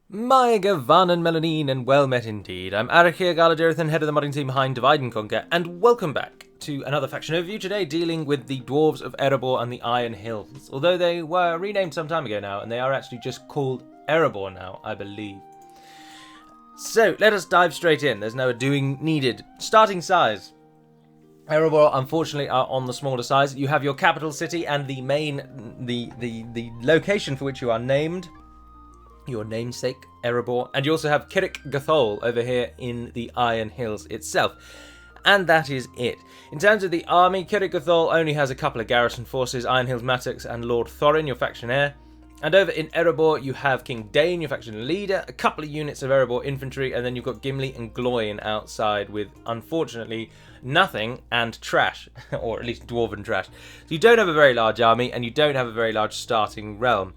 My Gavan and Melanine, and well met indeed. I'm Arik here, Galaderathan, head of the modding team behind Divide and Conquer, and welcome back to another faction overview today, dealing with the Dwarves of Erebor and the Iron Hills. Although they were renamed some time ago now, and they are actually just called Erebor now, I believe. So, let us dive straight in. There's no doing needed. Starting size. Erebor, unfortunately, are on the smaller size. You have your capital city and the main, the location for which you are named. Your namesake, Erebor, and you also have Kirik Gathol over here in the Iron Hills itself. And that is it. In terms of the army, Kirik Gathol only has a couple of garrison forces, Iron Hills Mattox and Lord Thorin, your faction heir. And over in Erebor, you have King Dane, your faction leader, a couple of units of Erebor Infantry, and then you've got Gimli and Gloin outside with, unfortunately, nothing and trash, or at least Dwarven trash. So you don't have a very large army, and you don't have a very large starting realm.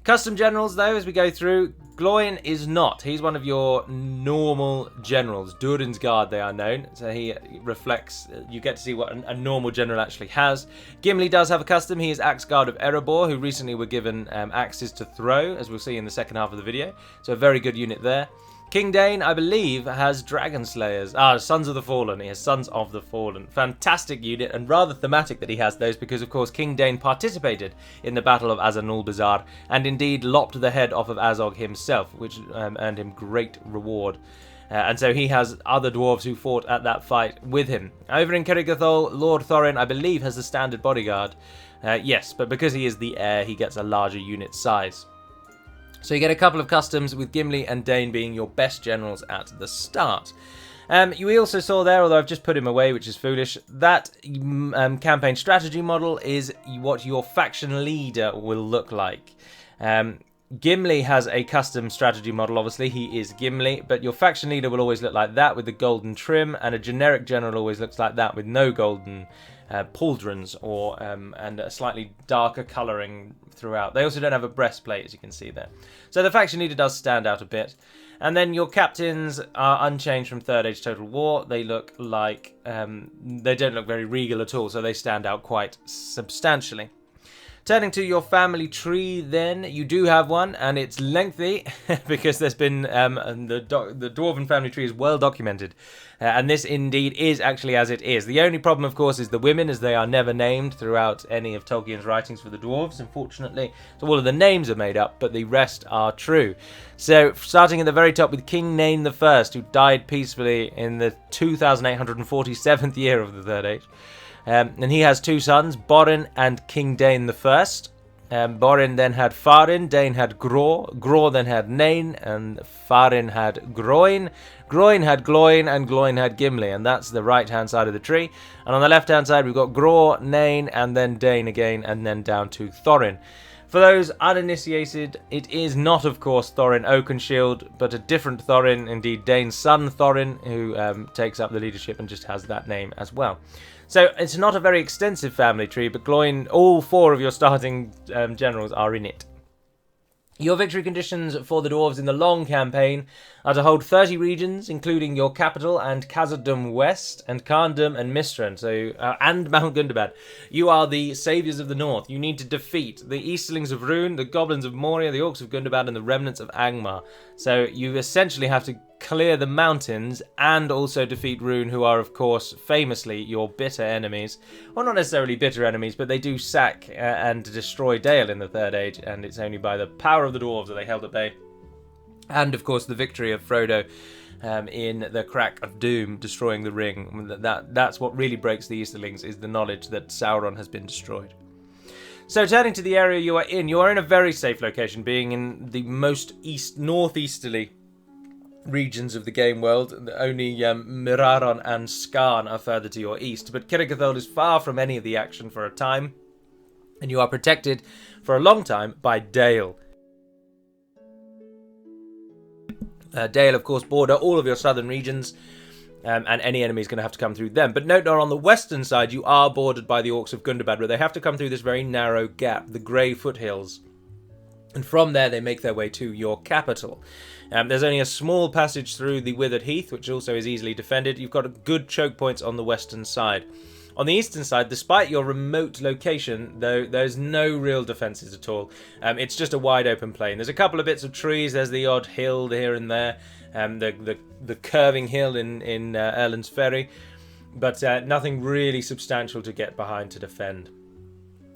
Custom generals, though, as we go through, Gloin is not. He's one of your normal generals. Dorans Guard, they are known. So he reflects, you get to see what a normal general actually has. Gimli does have a custom. He is Axe Guard of Erebor, who recently were given axes to throw, as we'll see in the second half of the video. So a very good unit there. King Dane, I believe, has Dragon Slayers. Sons of the Fallen. He has Sons of the Fallen. Fantastic unit, and rather thematic that he has those, because, of course, King Dane participated in the Battle of Azanul Bazaar, and indeed lopped the head off of Azog himself, which earned him great reward. And so he has other dwarves who fought at that fight with him. Over in Kirik Gathol, Lord Thorin, I believe, has the standard bodyguard. Yes, but because he is the heir, he gets a larger unit size. So you get a couple of customs, with Gimli and Dane being your best generals at the start. You also saw there, although I've just put him away, which is foolish, that campaign strategy model is what your faction leader will look like. Gimli has a custom strategy model, obviously, he is Gimli, but your faction leader will always look like that with the golden trim, and a generic general always looks like that with no golden pauldrons and a slightly darker colouring throughout. They also don't have a breastplate, as you can see there. So the faction leader does stand out a bit. And then your captains are unchanged from Third Age Total War. They look like, they don't look very regal at all, so they stand out quite substantially. Turning to your family tree, then, you do have one, and it's lengthy because there's been the Dwarven family tree is well documented, and this indeed is actually as it is. The only problem, of course, is the women, as they are never named throughout any of Tolkien's writings for the dwarves, unfortunately. So all of the names are made up, but the rest are true. So starting at the very top with King Nain I, who died peacefully in the 2847th year of the Third Age. And he has two sons, Borin and King Dane I. Borin then had Farin, Dane had Gror, Gror then had Nain, and Farin had Groin. Groin had Gloin, and Gloin had Gimli, and that's the right-hand side of the tree. And on the left-hand side, we've got Gror, Nain, and then Dane again, and then down to Thorin. For those uninitiated, it is not, of course, Thorin Oakenshield, but a different Thorin, indeed Dane's son Thorin, who takes up the leadership and just has that name as well. So it's not a very extensive family tree, but Gloin, all four of your starting generals are in it. Your victory conditions for the dwarves in the long campaign are to hold 30 regions, including your capital and Khazad-dûm West, and Kharndûm and Mistran, and Mount Gundabad. You are the saviours of the north. You need to defeat the Easterlings of Rhûn, the Goblins of Moria, the Orcs of Gundabad, and the remnants of Angmar. So you essentially have to clear the mountains and also defeat Rhûn, who are, of course, famously your bitter enemies. Well, not necessarily bitter enemies, but they do sack and destroy Dale in the Third Age, and it's only by the power of the dwarves that they held at bay. And, of course, the victory of Frodo in the Crack of Doom, destroying the ring. That's what really breaks the Easterlings, is the knowledge that Sauron has been destroyed. So turning to the area you are in a very safe location, being in the most northeasterly regions of the game world. Only Miraron and Skarn are further to your east, but Kirik Gathol is far from any of the action for a time, and you are protected for a long time by Dale. Dale, of course, border all of your southern regions, and any enemy is going to have to come through them. But note that on the western side, you are bordered by the Orcs of Gundabad, where they have to come through this very narrow gap, the Grey Foothills. And from there, they make their way to your capital. There's only a small passage through the Withered Heath, which also is easily defended. You've got good choke points on the western side. On the eastern side, despite your remote location, though, there's no real defences at all. It's just a wide open plain. There's a couple of bits of trees. There's the odd hill here and there. The curving hill in Erland's Ferry. But nothing really substantial to get behind to defend.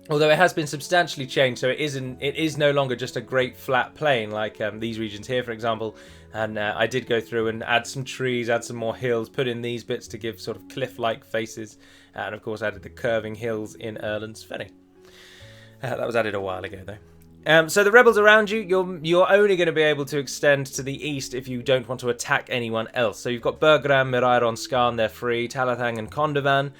Although it has been substantially changed, so it is no longer just a great flat plain like these regions here, for example. And I did go through and add some trees, add some more hills, put in these bits to give sort of cliff-like faces, and of course added the curving hills in Erland's Ferry. That was added a while ago, though. So the rebels around you, you're only going to be able to extend to the east if you don't want to attack anyone else. So you've got Bergram, Mirairon, Skarn, they're free, Talathang and Kondovan.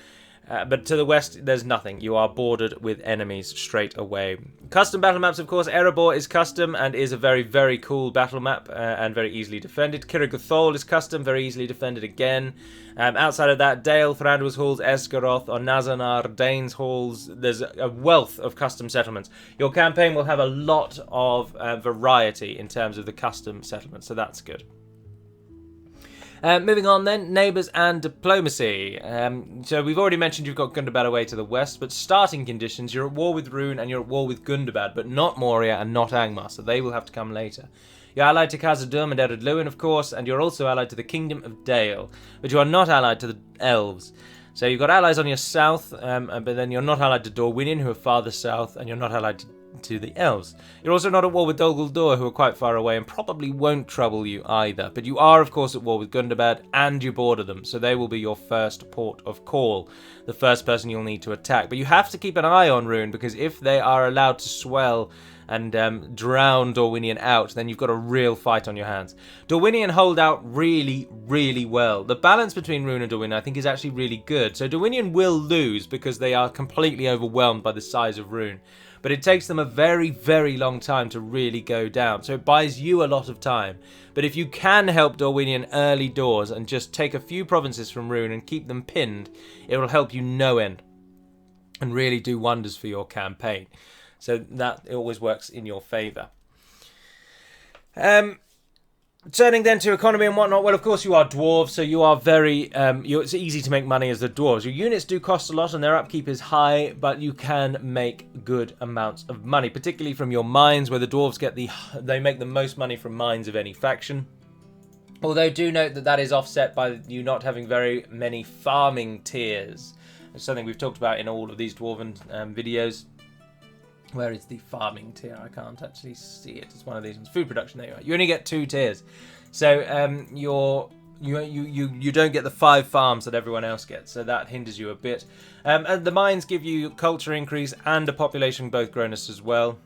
But to the west, there's nothing. You are bordered with enemies straight away. Custom battle maps, of course. Erebor is custom and is a very, very cool battle map and very easily defended. Kiriguthol is custom, very easily defended again. Outside of that, Dale, Thranduil's Halls, Esgaroth, Onazanar, Dane's Halls. There's a wealth of custom settlements. Your campaign will have a lot of variety in terms of the custom settlements, so that's good. Moving on then, neighbours and diplomacy. So we've already mentioned you've got Gundabad away to the west, but starting conditions, you're at war with Rune and you're at war with Gundabad, but not Moria and not Angmar, so they will have to come later. You're allied to Khazad-dûm and Ered Luin, of course, and you're also allied to the Kingdom of Dale, but you are not allied to the Elves. So you've got allies on your south, but then you're not allied to Dorwinion, who are farther south, and you're not allied to the Elves. You're also not at war with Dol Guldur, who are quite far away and probably won't trouble you either. But you are, of course, at war with Gundabad, and you border them, so they will be your first port of call, the first person you'll need to attack. But you have to keep an eye on Rune, because if they are allowed to swell and drown Dorwinion out, then you've got a real fight on your hands. Dorwinion hold out really, really well. The balance between Rune and Dorwinion, I think, is actually really good. So Dorwinion will lose because they are completely overwhelmed by the size of Rune. But it takes them a very, very long time to really go down. So it buys you a lot of time. But if you can help Dorwinion early doors and just take a few provinces from Rune and keep them pinned, it will help you no end and really do wonders for your campaign. So that it always works in your favour. Turning then to economy and whatnot, well, of course you are dwarves, so you are very, it's easy to make money as the dwarves. Your units do cost a lot and their upkeep is high, but you can make good amounts of money, particularly from your mines, where the dwarves they make the most money from mines of any faction. Although do note that that is offset by you not having very many farming tiers. It's something we've talked about in all of these Dwarven videos. Where is the farming tier? I can't actually see it. It's one of these ones. Food production. There you are. You only get 2 tiers, so you don't get the 5 farms that everyone else gets. So that hinders you a bit. And the mines give you culture increase and a population growth bonus as well.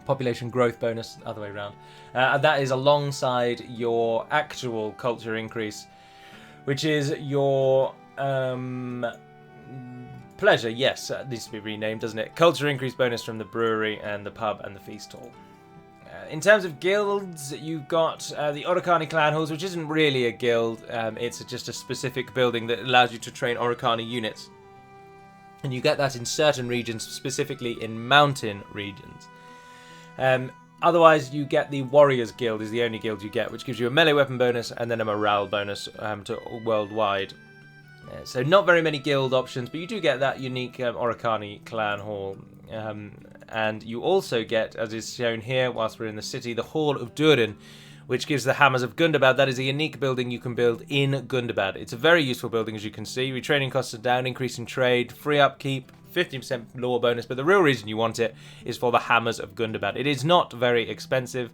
Population growth bonus, other way around. And that is alongside your actual culture increase, which is your pleasure, yes, needs to be renamed, doesn't it? Culture increase bonus from the brewery and the pub and the feast hall. In terms of guilds, you've got the Orokani clan halls, which isn't really a guild. It's just a specific building that allows you to train Orokani units. And you get that in certain regions, specifically in mountain regions. Otherwise, you get the Warriors Guild, is the only guild you get, which gives you a melee weapon bonus and then a morale bonus to worldwide. So not very many guild options, but you do get that unique Orokani clan hall. And you also get, as is shown here whilst we're in the city, the Hall of Durin, which gives the Hammers of Gundabad. That is a unique building you can build in Gundabad. It's a very useful building, as you can see. Retraining costs are down, increasing trade, free upkeep, 15% lore bonus, but the real reason you want it is for the Hammers of Gundabad. It is not very expensive.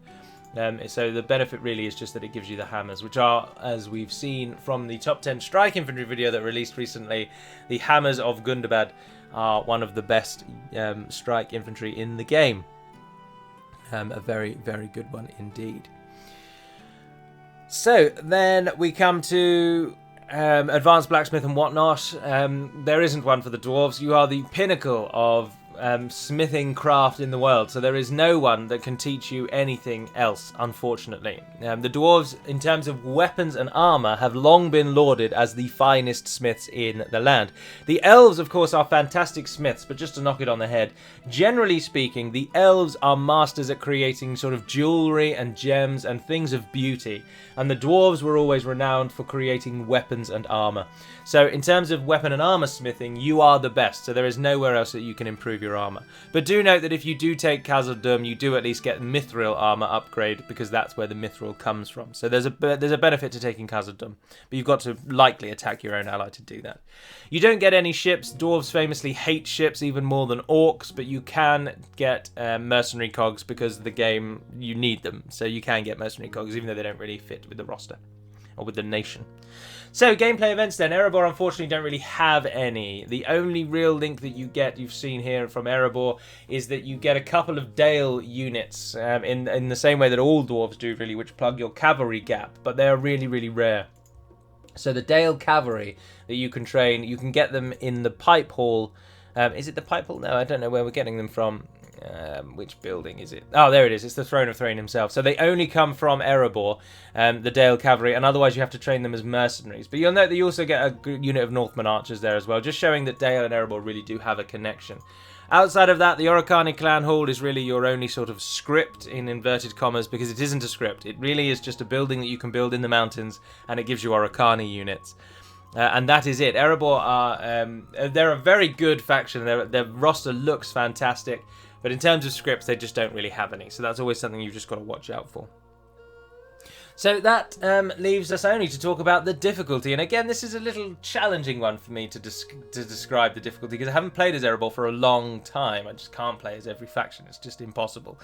So the benefit really is just that it gives you the hammers, which are, as we've seen from the top 10 strike infantry video that released recently, the Hammers of Gundabad are one of the best strike infantry in the game. A very, very good one indeed. So then we come to advanced blacksmith and whatnot. There isn't one for the dwarves. You are the pinnacle of smithing craft in the world, so there is no one that can teach you anything else, unfortunately. The dwarves, in terms of weapons and armour, have long been lauded as the finest smiths in the land. The elves, of course, are fantastic smiths, but just to knock it on the head, generally speaking, the elves are masters at creating sort of jewellery and gems and things of beauty, and the dwarves were always renowned for creating weapons and armour. So in terms of weapon and armour smithing, you are the best, so there is nowhere else that you can improve your armour. But do note that if you do take Khazad-dûm, you do at least get mithril armour upgrade, because that's where the mithril comes from. So there's a benefit to taking Khazad-dûm, but you've got to likely attack your own ally to do that. You don't get any ships. Dwarves famously hate ships even more than orcs, but you can get mercenary cogs because the game, you need them. So you can get mercenary cogs, even though they don't really fit with the roster or with the nation. So, gameplay events then. Erebor unfortunately don't really have any. The only real link that you get, you've seen here from Erebor, is that you get a couple of Dale units in the same way that all dwarves do, really, which plug your cavalry gap, but they're really, really rare. So the Dale cavalry that you can train, you can get them in the Pipe Hall. Is it the Pipe Hall? No, I don't know where we're getting them from. Which building is it? Oh, there it is. It's the Throne of Thrain himself. So they only come from Erebor, the Dale Cavalry, and otherwise you have to train them as mercenaries. But you'll note that you also get a good unit of Northman archers there as well, just showing that Dale and Erebor really do have a connection. Outside of that, the Orocani Clan Hall is really your only sort of script, in inverted commas, because it isn't a script. It really is just a building that you can build in the mountains, and it gives you Orocani units. And that is it. Erebor are they're a very good faction. Their roster looks fantastic. But in terms of scripts, they just don't really have any. So that's always something you've just got to watch out for. So that leaves us only to talk about the difficulty. And again, this is a little challenging one for me to describe the difficulty, because I haven't played as Erebor for a long time. I just can't play as every faction. It's just impossible.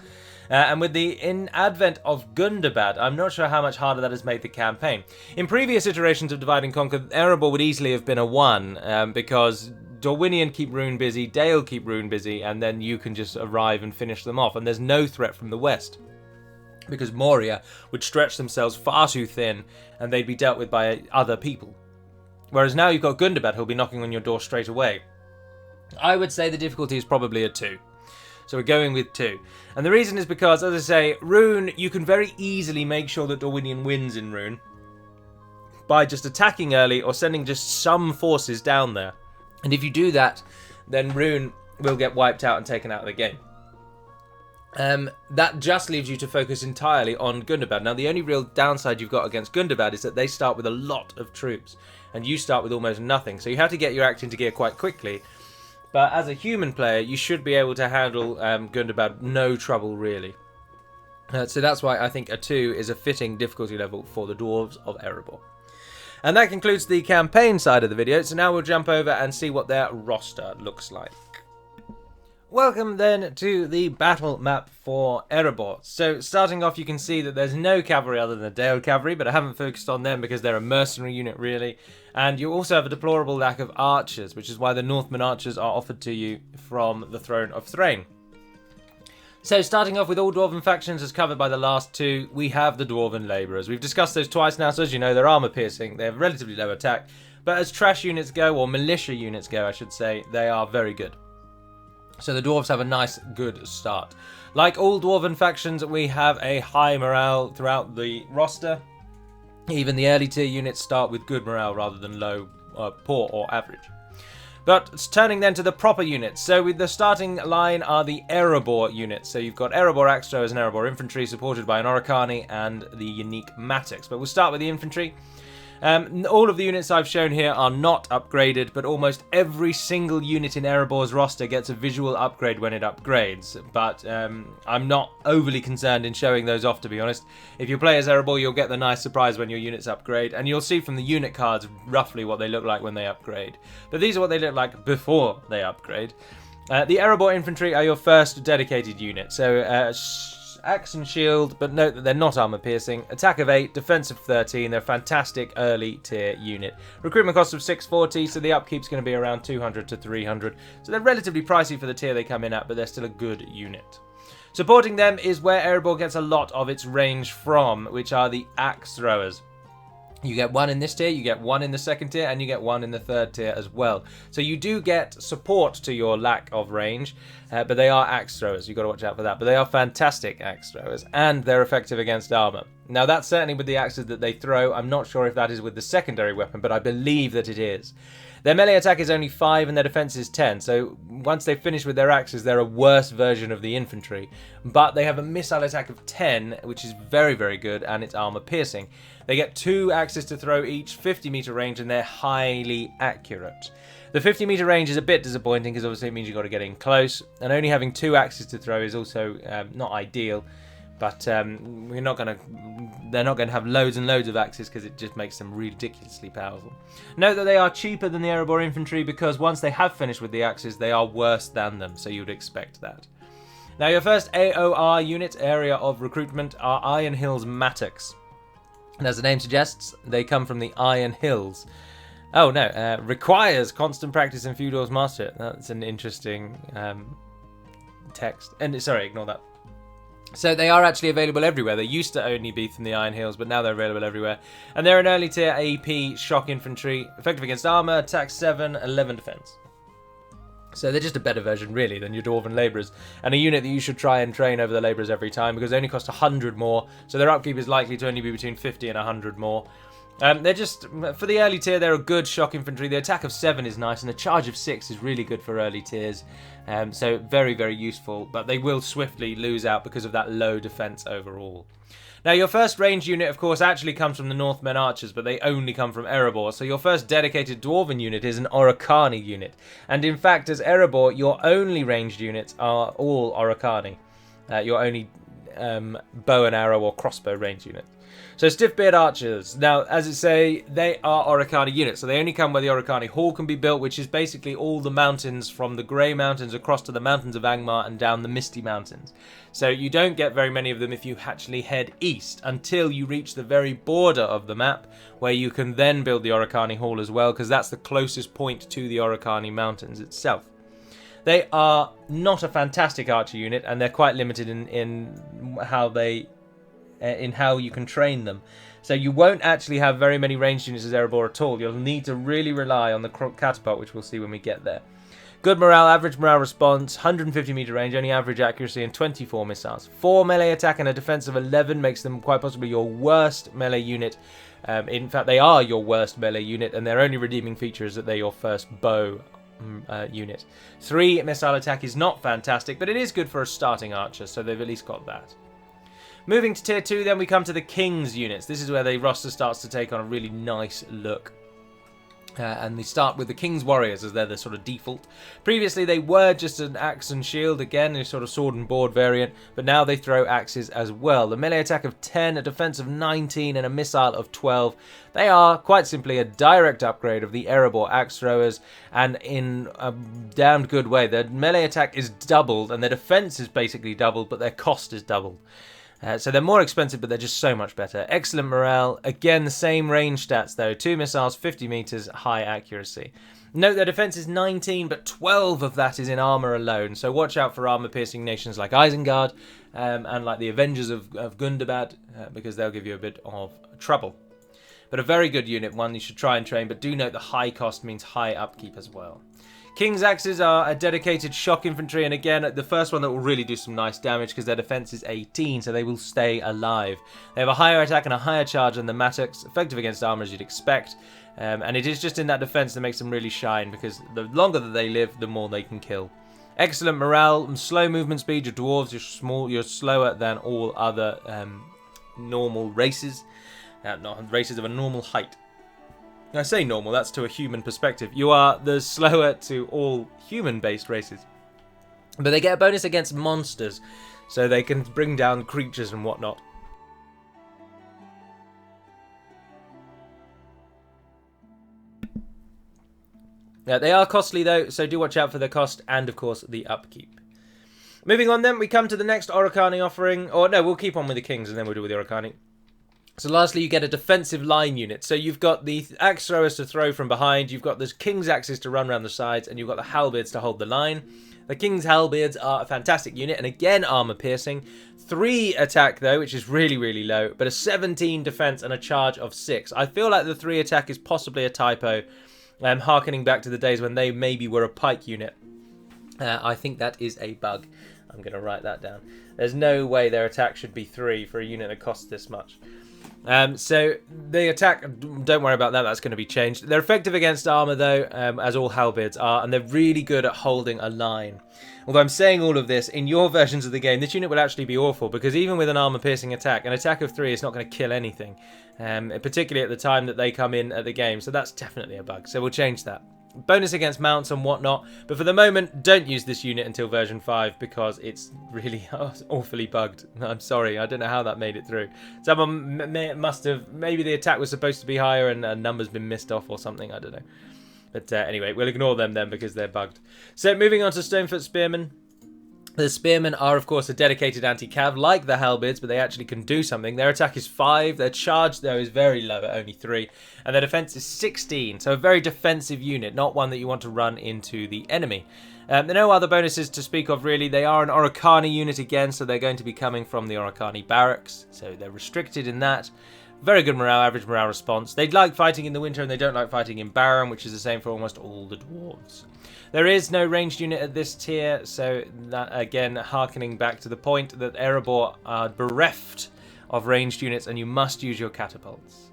And with the advent of Gundabad, I'm not sure how much harder that has made the campaign. In previous iterations of Divide and Conquer, Erebor would easily have been a 1, because Dorwinion keep Rune busy, Dale keep Rune busy, and then you can just arrive and finish them off. And there's no threat from the west, because Moria would stretch themselves far too thin and they'd be dealt with by other people. Whereas now you've got Gundabad who'll be knocking on your door straight away. I would say the difficulty is probably a 2. So we're going with 2. And the reason is because, as I say, Rune, you can very easily make sure that Dorwinion wins in Rune by just attacking early or sending just some forces down there. And if you do that, then Rune will get wiped out and taken out of the game. That just leaves you to focus entirely on Gundabad. Now, the only real downside you've got against Gundabad is that they start with a lot of troops, and you start with almost nothing. So you have to get your act into gear quite quickly. But as a human player, you should be able to handle Gundabad no trouble, really. So that's why I think a 2 is a fitting difficulty level for the Dwarves of Erebor. And that concludes the campaign side of the video, so now we'll jump over and see what their roster looks like. Welcome then to the battle map for Erebor. So starting off, you can see that there's no cavalry other than the Dale Cavalry, but I haven't focused on them because they're a mercenary unit really. And you also have a deplorable lack of archers, which is why the Northman archers are offered to you from the Throne of Thrain. So starting off with all Dwarven factions as covered by the last 2, we have the Dwarven Labourers. We've discussed those twice now, so as you know, they're armour piercing, they have relatively low attack, but as trash units go, or militia units go I should say, they are very good. So the Dwarves have a nice, good start. Like all Dwarven factions, we have a high morale throughout the roster. Even the early tier units start with good morale rather than low, poor or average. But turning then to the proper units. So with the starting line are the Erebor units. So you've got Erebor Axes and Arable Infantry supported by an Orocani and the unique Mattox. But we'll start with the infantry. All of the units I've shown here are not upgraded, but almost every single unit in Erebor's roster gets a visual upgrade when it upgrades. But I'm not overly concerned in showing those off, to be honest. If you play as Erebor, you'll get the nice surprise when your units upgrade, and you'll see from the unit cards roughly what they look like when they upgrade. But these are what they look like before they upgrade. The Erebor Infantry are your first dedicated unit, so axe and shield, but note that they're not armor piercing. Attack of 8, defense of 13. They're a fantastic early tier unit. Recruitment cost of 640, so the upkeep's going to be around 200 to 300. So they're relatively pricey for the tier they come in at, but they're still a good unit. Supporting them is where Erebor gets a lot of its range from, which are the axe throwers. You get one in this tier, you get one in the second tier, and you get one in the third tier as well. So you do get support to your lack of range, but they are axe throwers. You've got to watch out for that. But they are fantastic axe throwers, and they're effective against armor. Now, that's certainly with the axes that they throw. I'm not sure if that is with the secondary weapon, but I believe that it is. Their melee attack is only 5 and their defense is 10, so once they finish with their axes, they're a worse version of the infantry. But they have a missile attack of 10, which is very, very good, and it's armor piercing. They get 2 axes to throw each, 50 meter range, and they're highly accurate. The 50 meter range is a bit disappointing because obviously it means you've got to get in close, and only having 2 axes to throw is also not ideal. But they're not going to have loads and loads of axes because it just makes them ridiculously powerful. Note that they are cheaper than the Arable Infantry because once they have finished with the axes, they are worse than them, so you would expect that. Now, your first AOR unit, Area of Recruitment, are Iron Hills Mattox. And as the name suggests, they come from the Iron Hills. Oh no, requires constant practice and few doors master it. That's an interesting text. And sorry, ignore that. So they are actually available everywhere. They used to only be from the Iron Hills, but now they're available everywhere. And they're an early tier AP shock infantry, effective against armor, attack 7, 11 defense. So they're just a better version, really, than your Dwarven Labourers, and a unit that you should try and train over the Labourers every time, because they only cost 100 more, so their upkeep is likely to only be between 50 and 100 more. They're just, for the early tier, they're a good shock infantry. The attack of 7 is nice, and the charge of 6 is really good for early tiers. So very, very useful, but they will swiftly lose out because of that low defense overall. Now, your first ranged unit, of course, actually comes from the Northmen Archers, but they only come from Erebor. So your first dedicated Dwarven unit is an Oricani unit. And in fact, as Erebor, your only ranged units are all Oricani. Your only bow and arrow or crossbow ranged unit. So Stiffbeard Archers. Now, as it say, they are Oricani units, so they only come where the Oricani Hall can be built, which is basically all the mountains from the Grey Mountains across to the Mountains of Angmar and down the Misty Mountains. So you don't get very many of them if you actually head east until you reach the very border of the map, where you can then build the Oricani Hall as well, because that's the closest point to the Oricani Mountains itself. They are not a fantastic archer unit, and they're quite limited in how you can train them. So you won't actually have very many ranged units as Erebor at all. You'll need to really rely on the Catapult, which we'll see when we get there. Good morale, average morale response, 150 meter range, only average accuracy, and 24 missiles. 4 melee attack and a defense of 11 makes them quite possibly your worst melee unit. In fact, they are your worst melee unit, and their only redeeming feature is that they're your first bow unit. 3 missile attack is not fantastic, but it is good for a starting archer, so they've at least got that. Moving to tier 2, then we come to the King's units. This is where the roster starts to take on a really nice look. And they start with the King's Warriors as they're the sort of default. Previously, they were just an axe and shield, again, a sort of sword and board variant, but now they throw axes as well. The melee attack of 10, a defense of 19, and a missile of 12. They are, quite simply, a direct upgrade of the Arable Axe throwers, and in a damned good way. Their melee attack is doubled, and their defense is basically doubled, but their cost is doubled. So they're more expensive, but they're just so much better. Excellent morale. Again, the same range stats, though. 2 missiles, 50 meters, high accuracy. Note their defense is 19, but 12 of that is in armor alone. So watch out for armor-piercing nations like Isengard and like the Avengers of Gundabad, because they'll give you a bit of trouble. But a very good unit, one you should try and train, but do note the high cost means high upkeep as well. King's Axes are a dedicated shock infantry, and again, the first one that will really do some nice damage because their defense is 18, so they will stay alive. They have a higher attack and a higher charge than the Mattox, effective against armor as you'd expect, and it is just in that defense that makes them really shine, because the longer that they live, the more they can kill. Excellent morale and slow movement speed. Your dwarves, you're slower than all other normal races, not races of a normal height. I say normal, that's to a human perspective. You are the slower to all human-based races. But they get a bonus against monsters, so they can bring down creatures and whatnot. They are costly though, so do watch out for the cost and, of course, the upkeep. Moving on then, we come to the next Oricani offering. Or no, we'll keep on with the Kings and then we'll do with the Oricani. So lastly, you get a defensive line unit. So you've got the axe throwers to throw from behind, you've got the King's Axes to run around the sides, and you've got the halberds to hold the line. The King's Halberds are a fantastic unit, and again armor piercing. 3 attack though, which is really, really low, but a 17 defense and a charge of 6. I feel like the 3 attack is possibly a typo, harkening back to the days when they maybe were a pike unit. I think that is a bug. I'm going to write that down. There's no way their attack should be 3 for a unit that costs this much. So the attack, don't worry about that, that's going to be changed. They're effective against armor though, as all halberds are, and they're really good at holding a line. Although I'm saying all of this, in your versions of the game, this unit will actually be awful, because even with an armor-piercing attack, an attack of 3 is not going to kill anything, particularly at the time that they come in at the game, so that's definitely a bug, so we'll change that. Bonus against mounts and whatnot, but for the moment, don't use this unit until version 5, because it's really awfully bugged. I'm sorry, I don't know how that made it through. Someone must have, maybe the attack was supposed to be higher and a number's been missed off or something, I don't know. But anyway, we'll ignore them then because they're bugged. So moving on to Stonefoot Spearmen. The Spearmen are, of course, a dedicated anti-cav, like the halberds, but they actually can do something. Their attack is 5, their charge, though, is very low at only 3, and their defense is 16, so a very defensive unit, not one that you want to run into the enemy. There are no other bonuses to speak of, really. They are an Oricani unit again, so they're going to be coming from the Oricani barracks, so they're restricted in that. Very good morale, average morale response. They like fighting in the winter and they don't like fighting in Barren, which is the same for almost all the dwarves. There is no ranged unit at this tier, so that again harkening back to the point that Erebor are bereft of ranged units and you must use your catapults.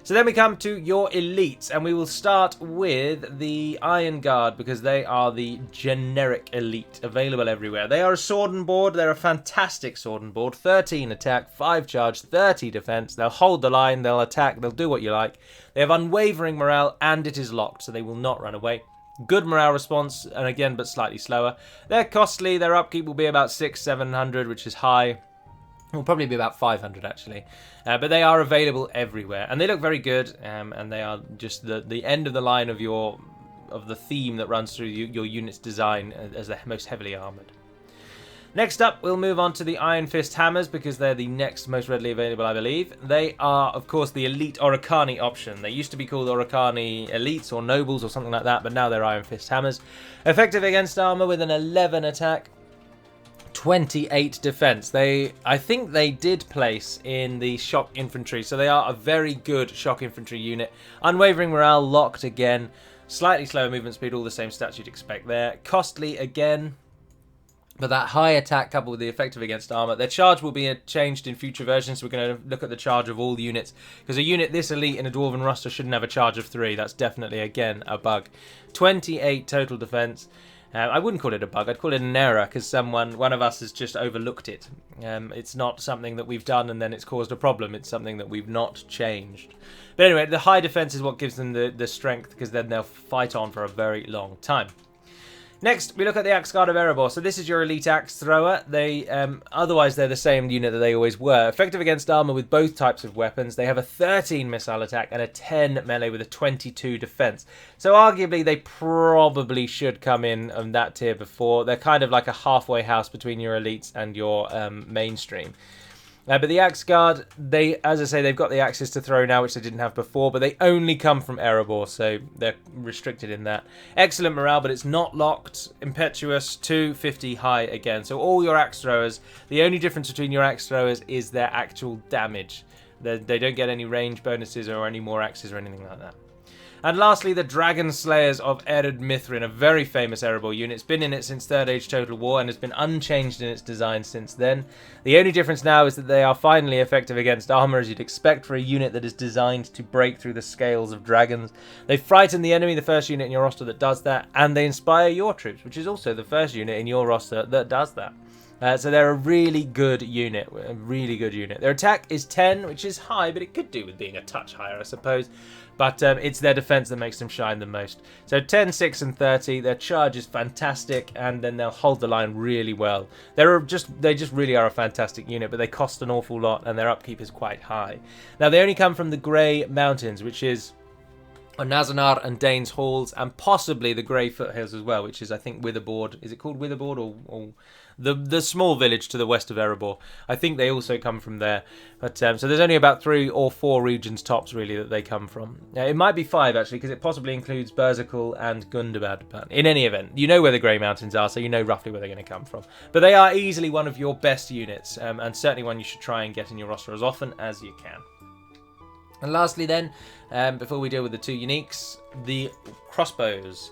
So then we come to your elites, and we will start with the Iron Guard because they are the generic elite available everywhere. They are a sword and board. They're a fantastic sword and board. 13 attack, 5 charge, 30 defense. They'll hold the line, they'll attack, they'll do what you like. They have unwavering morale and it is locked, so they will not run away. Good morale response, and again, but slightly slower. They're costly. Their upkeep will be about 600-700, which is high. Will probably be about 500 actually, but they are available everywhere, and they look very good. And they are just the end of the line of the theme that runs through your unit's design as the most heavily armored. Next up, we'll move on to the Iron Fist Hammers because they're the next most readily available, I believe. They are, of course, the elite Oricani option. They used to be called Oricani Elites or Nobles or something like that, but now they're Iron Fist Hammers. Effective against armor with an 11 attack. 28 defense. I think they did place in the shock infantry, so they are a very good shock infantry unit. Unwavering morale, locked again, slightly slower movement speed, all the same stats you'd expect there. Costly again, but that high attack coupled with the effective against armor. Their charge will be changed in future versions, so we're going to look at the charge of all units, because a unit this elite in a Dwarven roster shouldn't have a charge of 3. That's definitely, again, a bug. 28 total defense. I wouldn't call it a bug, I'd call it an error, because one of us has just overlooked it. It's not something that we've done and then it's caused a problem, it's something that we've not changed. But anyway, the high defense is what gives them the strength, because then they'll fight on for a very long time. Next, we look at the Axe Guard of Erebor. So this is your elite axe thrower. They otherwise they're the same unit that they always were. Effective against armor with both types of weapons. They have a 13 missile attack and a 10 melee with a 22 defense. So arguably they probably should come in on that tier before. They're kind of like a halfway house between your elites and your mainstream. But the Axe Guard, as I say, they've got the axes to throw now, which they didn't have before, but they only come from Erebor, so they're restricted in that. Excellent morale, but it's not locked. Impetuous, 250 high again. So all your axe throwers, the only difference between your axe throwers is their actual damage. They don't get any range bonuses or any more axes or anything like that. And lastly, the Dragon Slayers of Ered Mithrin, a very famous Erebor unit. It's been in it since Third Age Total War and has been unchanged in its design since then. The only difference now is that they are finally effective against armor, as you'd expect for a unit that is designed to break through the scales of dragons. They frighten the enemy, the first unit in your roster that does that, and they inspire your troops, which is also the first unit in your roster that does that. So they're a really good unit, Their attack is 10, which is high, but it could do with being a touch higher, I suppose. But it's their defense that makes them shine the most. So 10, 6, and 30. Their charge is fantastic, and then they'll hold the line really well. They just really are a fantastic unit, but they cost an awful lot, and their upkeep is quite high. Now, they only come from the Grey Mountains, which is on Nazanar and Dane's Halls, and possibly the Grey Foothills as well, which is, I think, Witherboard. Is it called Witherboard or the small village to the west of Erebor. I think they also come from there. But so there's only about 3 or 4 regions tops really that they come from. It might be 5 actually, because it possibly includes Berserkle and Gundabad. But in any event, you know where the Grey Mountains are, so you know roughly where they're going to come from. But they are easily one of your best units, and certainly one you should try and get in your roster as often as you can. And lastly then, before we deal with the 2 uniques, the Crossbows.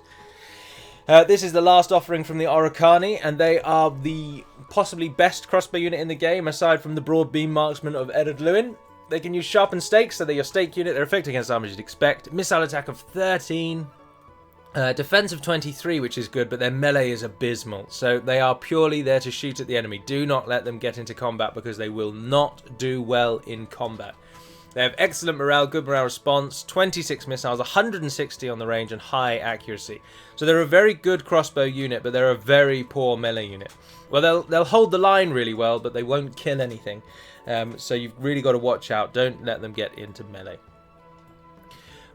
This is the last offering from the Orocani, and they are the possibly best crossbow unit in the game, aside from the broad beam marksman of Ered. They can use sharpened stakes, so they're your stake unit. They're effective against armor as you'd expect. Missile attack of 13. Defense of 23, which is good, but their melee is abysmal. So they are purely there to shoot at the enemy. Do not let them get into combat, because they will not do well in combat. They have excellent morale, good morale response, 26 missiles, 160 on the range, and high accuracy. So they're a very good crossbow unit, but they're a very poor melee unit. Well, they'll hold the line really well, but they won't kill anything. So you've really got to watch out. Don't let them get into melee.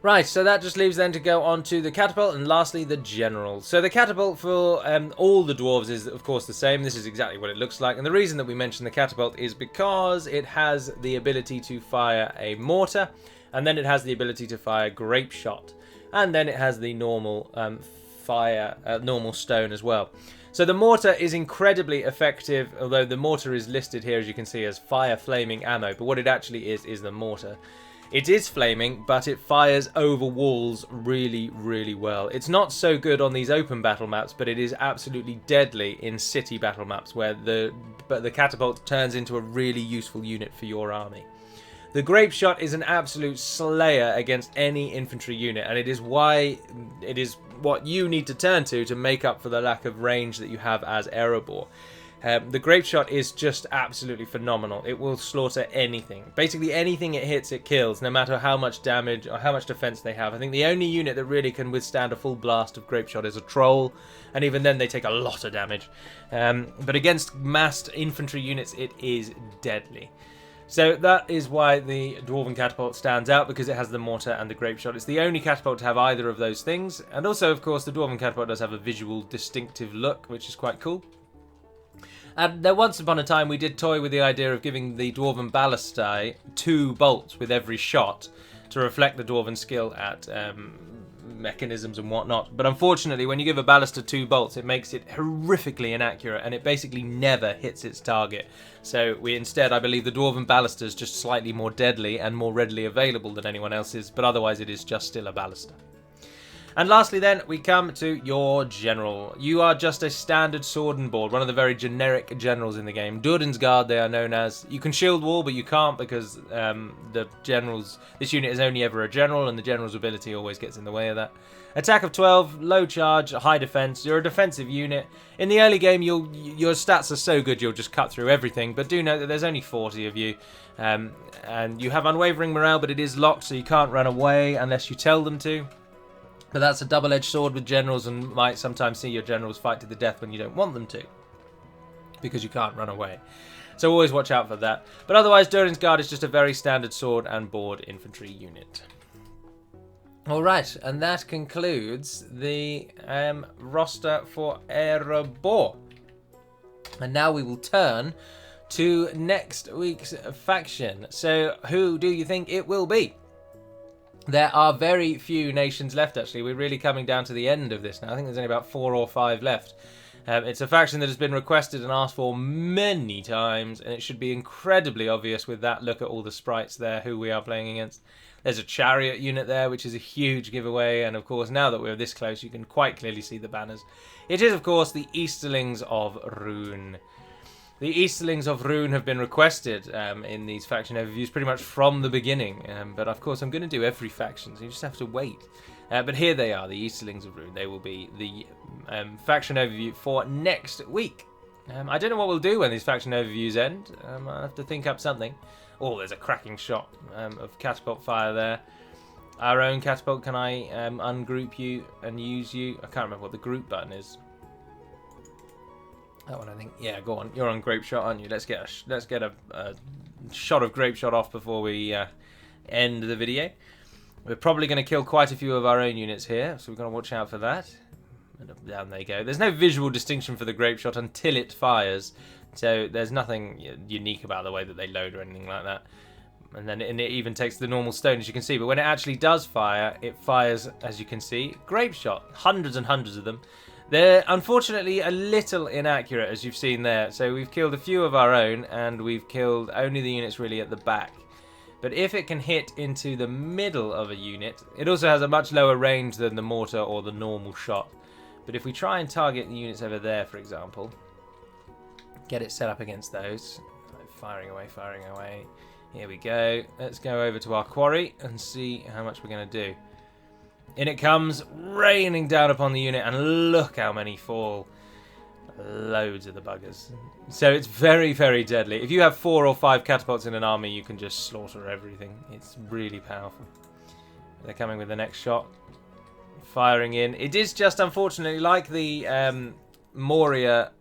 Right, so that just leaves then to go on to the Catapult, and lastly the General. So the Catapult for all the Dwarves is of course the same. This is exactly what it looks like, and the reason that we mention the Catapult is because it has the ability to fire a mortar, and then it has the ability to fire grape shot, and then it has the normal normal stone as well. So the mortar is incredibly effective, although the mortar is listed here, as you can see, as fire flaming ammo, but what it actually is the mortar. It is flaming, but it fires over walls really, really well. It's not so good on these open battle maps, but it is absolutely deadly in city battle maps, where the Catapult turns into a really useful unit for your army. The grape shot is an absolute slayer against any infantry unit, and it is what you need to turn to make up for the lack of range that you have as Erebor. The grape shot is just absolutely phenomenal. It will slaughter anything. Basically anything it hits, it kills, no matter how much damage or how much defense they have. I think the only unit that really can withstand a full blast of grape shot is a troll, and even then they take a lot of damage. But against massed infantry units, it is deadly. So that is why the Dwarven Catapult stands out, because it has the mortar and the grape shot. It's the only catapult to have either of those things. And also, of course, the Dwarven Catapult does have a visual distinctive look, which is quite cool. There once upon a time we did toy with the idea of giving the Dwarven Ballast 2 bolts with every shot to reflect the Dwarven skill at mechanisms and whatnot. But unfortunately, when you give a Ballista 2 bolts, it makes it horrifically inaccurate, and it basically never hits its target. So instead, I believe the Dwarven Ballista is just slightly more deadly and more readily available than anyone else's, but otherwise it is just still a Ballista. And lastly then, we come to your General. You are just a standard sword and board, one of the very generic generals in the game. Dorans Guard, they are known as. You can shield wall, but you can't, because this unit is only ever a general, and the general's ability always gets in the way of that. Attack of 12, low charge, high defense. You're a defensive unit. In the early game, your stats are so good you'll just cut through everything, but do note that there's only 40 of you. And you have unwavering morale, but it is locked, so you can't run away unless you tell them to. But that's a double-edged sword with generals, and might sometimes see your generals fight to the death when you don't want them to, because you can't run away. So always watch out for that. But otherwise, Dorans Guard is just a very standard sword and board infantry unit. Alright, and that concludes the roster for Erebor. And now we will turn to next week's faction. So who do you think it will be? There are very few nations left, actually. We're really coming down to the end of this now. I think there's only about 4 or 5 left. It's a faction that has been requested and asked for many times, and it should be incredibly obvious with that look at all the sprites there, who we are playing against. There's a chariot unit there, which is a huge giveaway, and of course, now that we're this close, you can quite clearly see the banners. It is, of course, the Easterlings of Rune. The Easterlings of Rune have been requested in these faction overviews pretty much from the beginning, but of course I'm going to do every faction, so you just have to wait. But here they are, the Easterlings of Rune. They will be the faction overview for next week. I don't know what we'll do when these faction overviews end. I'll have to think up something. Oh, there's a cracking shot of catapult fire there. Our own catapult, can I ungroup you and use you? I can't remember what the group button is. That one, I think. Yeah, go on. You're on grape shot, aren't you? Let's get a shot of grape shot off before we end the video. We're probably going to kill quite a few of our own units here, so we've got to watch out for that. And down they go. There's no visual distinction for the grape shot until it fires. So there's nothing unique about the way that they load or anything like that. And then it even takes the normal stone, as you can see. But when it actually does fire, it fires, as you can see, grape shot. Hundreds and hundreds of them. They're unfortunately a little inaccurate, as you've seen there. So we've killed a few of our own, and we've killed only the units really at the back. But if it can hit into the middle of a unit, it also has a much lower range than the mortar or the normal shot. But if we try and target the units over there, for example, get it set up against those, firing away, firing away. Here we go. Let's go over to our quarry and see how much we're going to do. In it comes, raining down upon the unit, and look how many fall. Loads of the buggers. So it's very, very deadly. If you have 4 or 5 catapults in an army, you can just slaughter everything. It's really powerful. They're coming with the next shot. Firing in. It is just, unfortunately, like the Moria,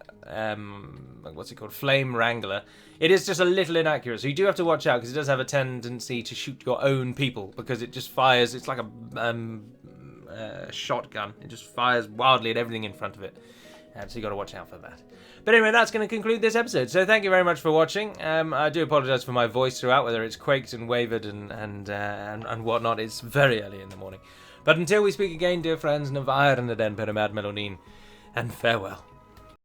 what's it called? Flame Wrangler. It is just a little inaccurate, so you do have to watch out, because it does have a tendency to shoot your own people, because it just fires. It's like a shotgun. It just fires wildly at everything in front of it. So you got to watch out for that. But anyway, that's going to conclude this episode. So thank you very much for watching. I do apologise for my voice throughout, whether it's quaked and wavered and whatnot. It's very early in the morning. But until we speak again, dear friends, Navire and the Den Perimad Melonin, and farewell.